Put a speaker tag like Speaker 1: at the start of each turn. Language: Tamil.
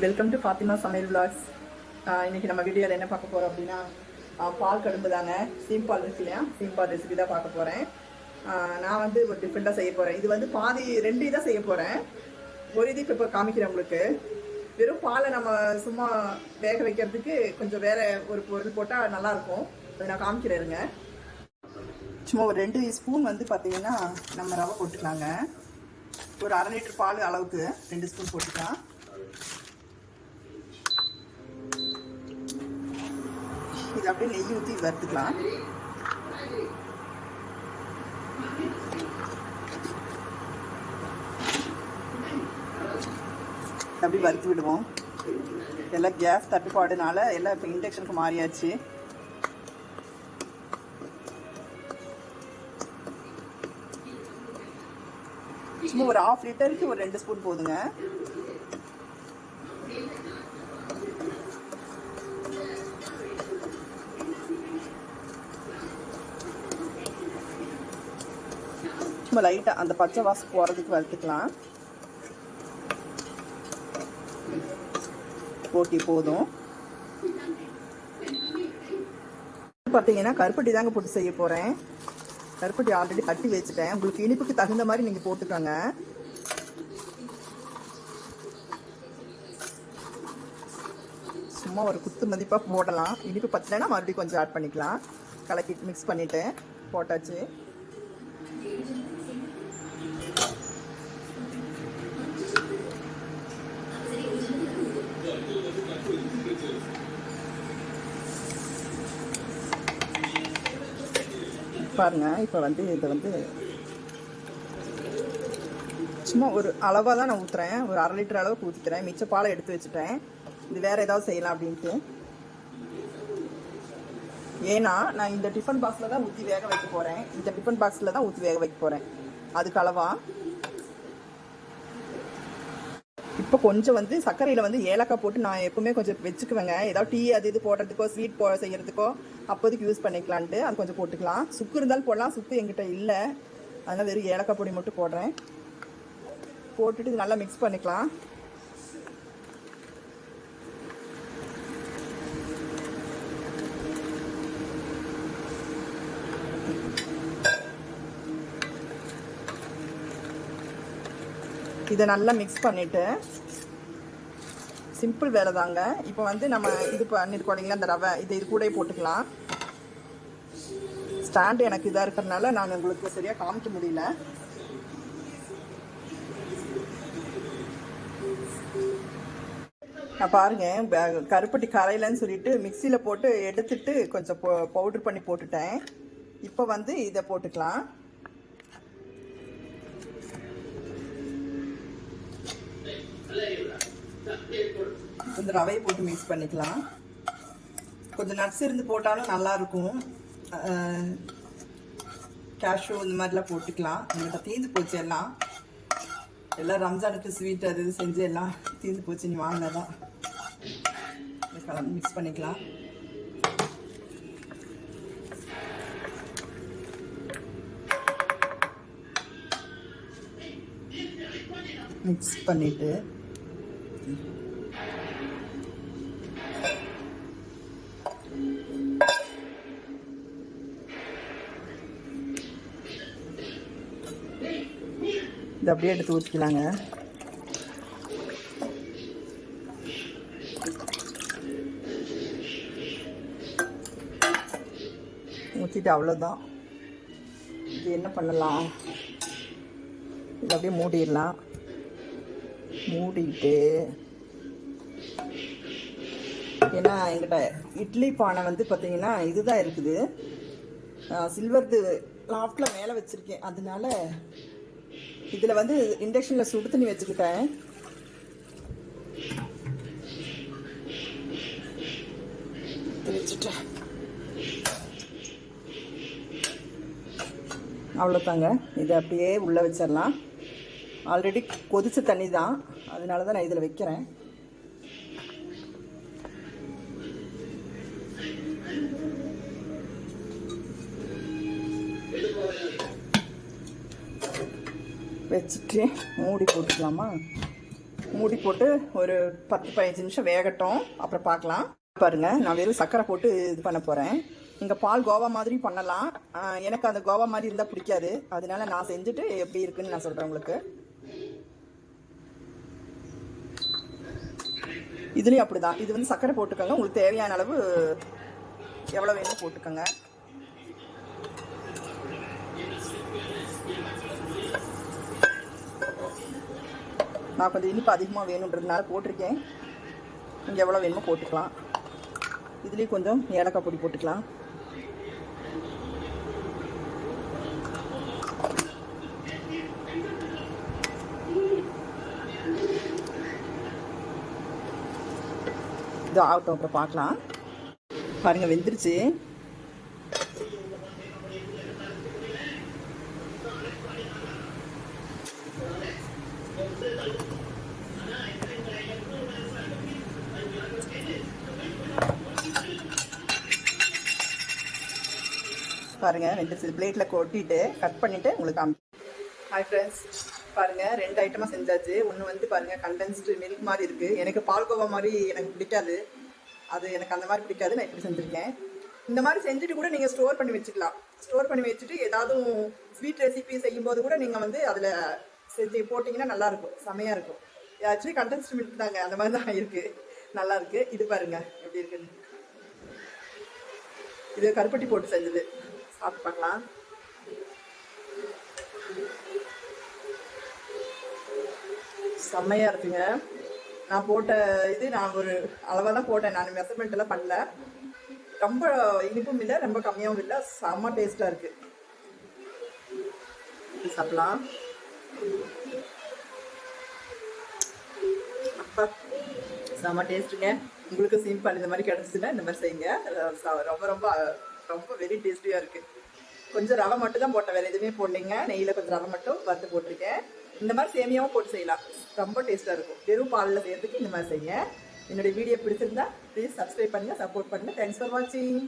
Speaker 1: வெல்கம் டு ஃபாத்திமா சமையல் விளாக்ஸ். இன்றைக்கி நம்ம வீடியோவில் என்ன பார்க்க போகிறோம் அப்படின்னா, பால் கடும்பு தாங்க. சீம்பால் இருக்கு இல்லையா, சீம்பால் ரெசிபி தான் பார்க்க போகிறேன். நான் வந்து ஒரு டிஃப்ரெண்ட்டாக செய்ய போகிறேன். இது வந்து பாதி 2 இதாக செய்ய போகிறேன். ஒரு இது இப்போ காமிக்கிறேன் உங்களுக்கு. வெறும் பாலை நம்ம சும்மா வேக வைக்கிறதுக்கு கொஞ்சம் வேறு ஒரு பொருள் போட்டால் நல்லாயிருக்கும். அதை நான் காமிக்கிறேருங்க. சும்மா ஒரு 2 ஸ்பூன் வந்து பார்த்திங்கன்னா நம்ம ரவை போட்டுக்கலாங்க. ஒரு 1/2 லிட்டர் பால் அளவுக்கு 2 ஸ்பூன் போட்டுக்கலாம். இது அப்படியே நெய் ஊற்றி வறுத்துக்கலாம். அப்படி வறுத்து விடுவோம். எல்லாம் கேஸ் தட்டுப்பாடுனால எல்லாம் இப்போ இண்டக்ஷனுக்கு மாறியாச்சு. சும்மா ஒரு 1/2 லிட்டருக்கு ஒரு 2 ஸ்பூன் போதுங்க. சும்மா லைட்டாக அந்த பச்சை வாசம் போகிறதுக்கு வறுத்துக்கலாம். போட்டி போதும். பார்த்தீங்கன்னா கருப்பட்டி தாங்க போட்டு செய்ய போகிறேன். கருப்பட்டி ஆல்ரெடி கட்டி வச்சுட்டேன். உங்களுக்கு இனிப்புக்கு தகுந்த மாதிரி நீங்கள் போட்டுக்கோங்க. சும்மா ஒரு குத்து மதிப்பாக போடலாம். இனிப்பு பத்தலைன்னா மறுபடியும் கொஞ்சம் ஆட் பண்ணிக்கலாம். கலக்கிட்டு மிக்ஸ் பண்ணிவிட்டு போட்டாச்சு. பாருங்க, இப்போ வந்து இதை வந்து சும்மா ஒரு அளவாக தான் நான் ஊற்றுறேன். ஒரு 1/2 லிட்டர் அளவுக்கு ஊற்றிக்கிறேன். மிச்ச பாலை எடுத்து வச்சுட்டேன். இது வேறு ஏதாவது செய்யலாம் அப்படின்ட்டு. ஏன்னா நான் இந்த டிஃபன் பாக்ஸில் தான் ஊற்றி வேக வைக்க போகிறேன். இந்த டிஃபன் பாக்ஸில் தான் ஊற்றி வேக வைக்க போகிறேன். அதுக்கு அளவா இப்போ கொஞ்சம் வந்து சர்க்கரையில் வந்து ஏலக்காய் போட்டு நான் எப்பவுமே கொஞ்சம் வச்சுக்குவேங்க. ஏதாவது டீ அது இது போடுறதுக்கோ ஸ்வீட் செய்கிறதுக்கோ அப்போதைக்கு யூஸ் பண்ணிக்கலான்ட்டு அது கொஞ்சம் போட்டுக்கலாம். சுக்கு இருந்தாலும் போடலாம். சுக்கு என்கிட்ட இல்லை, அதனால் வெறும் ஏலக்காய் பொடி மட்டும் போடுறேன். போட்டுட்டு இது நல்லா மிக்ஸ் பண்ணிக்கலாம். இதை நல்லா மிக்ஸ் பண்ணிவிட்டு சிம்பிள் வேலை தாங்க. இப்போ வந்து நம்ம இது பண்ணியிருக்கோம் இல்லைங்களா, அந்த ரவை இது கூட போட்டுக்கலாம். ஸ்டாண்டு எனக்கு இதாக இருக்கிறதுனால நான் உங்களுக்கு சரியாக காமிக்க முடியல. நான் பாருங்கள், கருப்பட்டி கரையிலன்னு சொல்லிட்டு மிக்சியில் போட்டு எடுத்துட்டு கொஞ்சம் பவுட்ரு பண்ணி போட்டுட்டேன். இப்போ வந்து இதை போட்டுக்கலாம். இந்த ரவையை போட்டு மிக்ஸ் பண்ணிக்கலாம். கொஞ்சம் நட்ஸ் இருந்து போட்டாலும் நல்லாயிருக்கும். கேஷ்யூ இந்த மாதிரிலாம் போட்டுக்கலாம். எங்கள்கிட்ட தீர்ந்து போச்சு எல்லாம் ரம்ஜானுக்கு ஸ்வீட் அது இது செஞ்சு எல்லாம் தீர்ந்து போச்சு. நீ வாங்கினதான் கலந்து மிக்ஸ் பண்ணிக்கலாம். மிக்ஸ் பண்ணிவிட்டு இது அப்படியே எடுத்து ஊற்றிக்கலாங்க. ஊற்றிட்டு அவ்வளோதான். இது என்ன பண்ணலாம், இது அப்படியே மூடிடலாம். மூடிட்டு ஏன்னா எங்கிட்ட இட்லி பானை வந்து பார்த்தீங்கன்னா இதுதான் இருக்குது. சில்வர்து லாஃப்டில் மேலே வச்சுருக்கேன். அதனால இதில் வந்து இண்டக்ஷனில் சுடு தண்ணி வச்சுக்கிட்டேன். வச்சுட்டேன். அவ்வளோதாங்க. இதை அப்படியே உள்ளே வச்சிடலாம். ஆல்ரெடி கொதிச்ச தண்ணி தான், அதனால தான் நான் இதில் வைக்கிறேன். வச்சுட்டு மூடி போட்டுக்கலாமா. மூடி போட்டு ஒரு 10-15 நிமிஷம் வேகட்டும், அப்புறம் பார்க்கலாம். பாருங்க, நான் வெறும் சர்க்கரை போட்டு இது பண்ண போகிறேன். நீங்கள் பால் கோவா மாதிரி பண்ணலாம். எனக்கு அந்த கோவா மாதிரி இருந்தால் பிடிக்காது, அதனால நான் செஞ்சுட்டு எப்படி இருக்குன்னு நான் சொல்கிறேன் உங்களுக்கு. இதுலேயும் அப்படி தான். இது வந்து சர்க்கரை போட்டுக்கோங்க, உங்களுக்கு தேவையான அளவு எவ்வளோ வேணும் போட்டுக்கோங்க. நான் கொஞ்சம் இனிப்பு அதிகமாக வேணுன்றதுனால போட்டிருக்கேன். நீங்கள் எவ்வளோ வேணுமோ போட்டுக்கலாம். இதுலேயும் கொஞ்சம் ஏலக்காய் பொடி போட்டுக்கலாம். இது ஆகட்டும், அப்புறம் பார்க்கலாம். பாருங்கள், வெந்துருச்சு. பாருங்கள், வெந்துருச்சு. பிளேட்டில் கொட்டிட்டு கட் பண்ணிவிட்டு உங்களுக்கு ஹாய் ஃப்ரெண்ட்ஸ், பாருங்கள் 2 ஐட்டமாக செஞ்சாச்சு. ஒன்று வந்து பாருங்கள் கண்டென்ஸ்டு மில்க் மாதிரி இருக்குது. எனக்கு பால்கோவா மாதிரி எனக்கு பிடிக்காது, அது எனக்கு அந்த மாதிரி பிடிக்காது. நான் இப்படி செஞ்சுருக்கேன். இந்த மாதிரி செஞ்சுட்டு கூட நீங்கள் ஸ்டோர் பண்ணி வச்சுக்கலாம். ஸ்டோர் பண்ணி வச்சுட்டு ஏதாவது ஸ்வீட் ரெசிபி செய்யும்போது கூட நீங்கள் வந்து அதில் செஞ்சு போட்டிங்கன்னா நல்லாயிருக்கும், செமையாக இருக்கும். ஆக்சுவலி கண்டென்ஸ்டு மில்க் தாங்க, அந்த மாதிரி தான் இருக்குது, நல்லாயிருக்கு. இது பாருங்கள் எப்படி இருக்குன்னு. இது கருப்பட்டி போட்டு செஞ்சது, சாப்பிட்டு பார்க்கலாம். செம்மையாக இருக்குங்க. நான் போட்ட இது நான் ஒரு அளவாக தான் போட்டேன், நான் மெஷர்மெண்ட் எல்லாம் பண்ணல. ரொம்ப இனிப்பும் இல்லை, ரொம்ப கம்மியாகவும் இல்லை, செம்ம டேஸ்ட்டாக இருக்குது. சாப்பிடலாம். அப்பா செம்ம டேஸ்ட்டுங்க. உங்களுக்கு சிம்பிள் இந்த மாதிரி கிடச்சிதுன்னா இந்த மாதிரி செய்யுங்க. ரொம்ப ரொம்ப ரொம்ப வெரி டேஸ்டியாக இருக்குது. கொஞ்சம் ரவை மட்டும் தான் போட்டேன், வேறு எதுவுமே போடலைங்க. நெய்யில் கொஞ்சம் ரவை மட்டும் வறுத்து போட்டிருக்கேன். இந்த மாதிரி சேமியாவும் போட்டு செய்யலாம், ரொம்ப டேஸ்ட்டாக இருக்கும். வெறும் பாலில் செய்யறதுக்கு இந்த மாதிரி செய்யுங்க. என்னுடைய வீடியோ பிடிச்சிருந்தா ப்ளீஸ் சப்ஸ்கிரைப் பண்ணுங்கள், சப்போர்ட் பண்ணுங்கள். தேங்க்ஸ் ஃபார் வாட்சிங்.